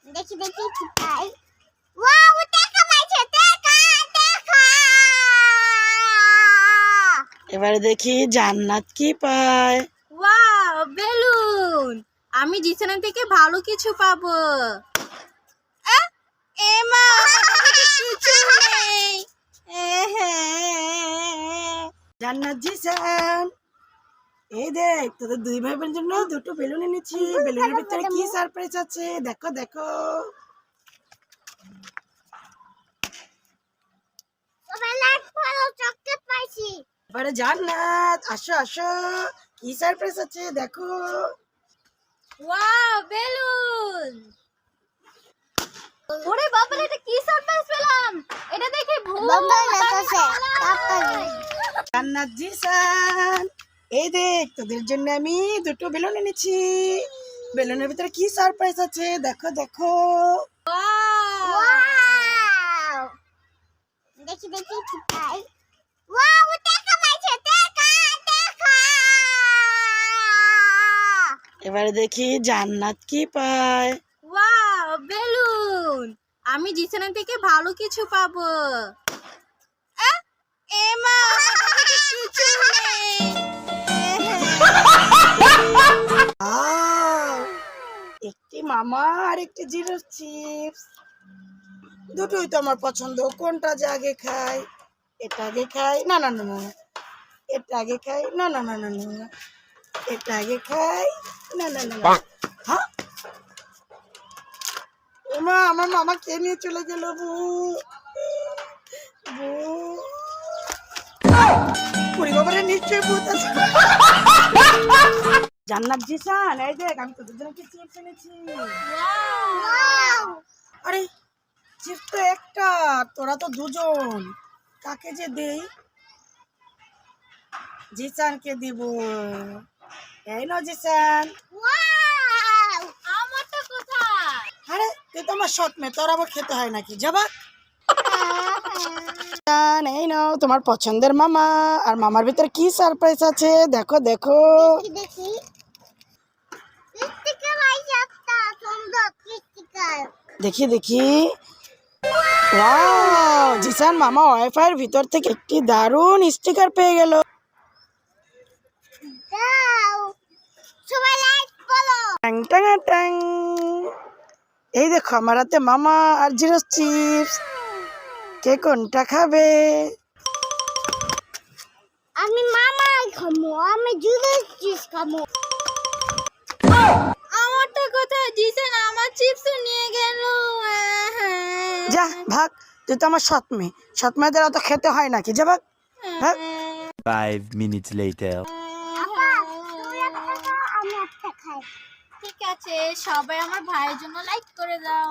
দেখি দেখি কি পাই। ওয়াও, টাকা পাইছে, টাকা টাকা। এবারে দেখি জান্নাত কি পায়। Wow, balloon. আমি জিসানের থেকে ভালো কিছু পাবো। এমা, কিছু নেই। জান্নাত জিসান, এই দেখ তোদের দুই ভাই বোনের জন্য দুটো বেলুন এনেছি। বেলুনের ভিতরে কি সারপ্রাইজ আছে দেখো দেখো। সবাই লাইক করো, চকলেট পাইছি। এবারে জান্নাত আসো আসো, কি সারপ্রাইজ আছে দেখো। Wow, balloon. ওরে বাবা, এটা কি সারপ্রাইজ পেলাম। এটা দেখে ভূত। বন্ধ হয়ে গেছে, তাড়াতাড়ি। জান্নাত জিসান, এই দেখ তোদের জন্য আমি দুটো বেলুন এনেছি। বেলুনের ভিতরে কি সারপ্রাইজ আছে দেখো দেখো। ওয়াও, দেখি দেখি কি পাই। ওয়াও, টাকা পাইছে, টাকা টাকা। এবারে দেখি জান্নাত কি পায়। Wow, balloon. আমি জিসানের থেকে ভালো কিছু পাবো। এমা, কিছু নেই। আহ, একটি মামা আর একটি জিরো চিপস, দুটোই তো আমার পছন্দ। কোনটা যে আগে খাই? এটা আগে খাই, না না না না, এটা আগে খাই, না না না না না, এটা আগে খাই, না না না না। হ্যাঁ, ওমা, আমার মামা কে নিয়ে চলে গেল? পরিবারে নিশ্চয়ই ভূত আছে। জান্নাত জিসান, এই দেখ আমি তোদের জন্য কি চিপস এনেছি। ওয়াও, আরে চিপস তো একটা, তোরা তো দুজন, কাকে যে দেই? জিসানকে দিব। এই নাও জিসান। ওয়াও। আমারটা কোথায়? আরে তুই তো আমার সৎ মেয়ে, তোর আবার খেতে হয় নাকি? যাবা। এই নাও তোমার পছন্দের মামা। আর মামার ভিতরে কি সারপ্রাইজ আছে দেখো দেখো। দেখি দেখি। স্টিকার পাইছে একটা, সুন্দর স্টিকার। দেখি দেখি। ওয়াও, জিসান মামা ওয়াইফাই এর ভিতর থেকে একটি দারুণ স্টিকার পেয়ে গেল। দাও, সবাই লাইক করো। ট্যাং ট্যাং ট্যাং। এই দেখো আমার হাতে মামা আর জিরো চিপস। কে কোনটা খাবে? আমি মামাই খামো, আমি জুস চিজ খামো। আমারটা কোথায়? জিসান আমার চিপস নিয়ে গেল। যা ভাগ, তুই তো আমার সৎ মেয়ে, সৎ মেয়েদের অত খেতে হয় নাকি? যা ভাগ ভাগ। 5 minutes later. আপা, তুই একটা খা, আমি একটা খাই। ঠিক আছে, সবাই আমার ভাইয়ের জন্য লাইক করে দাও।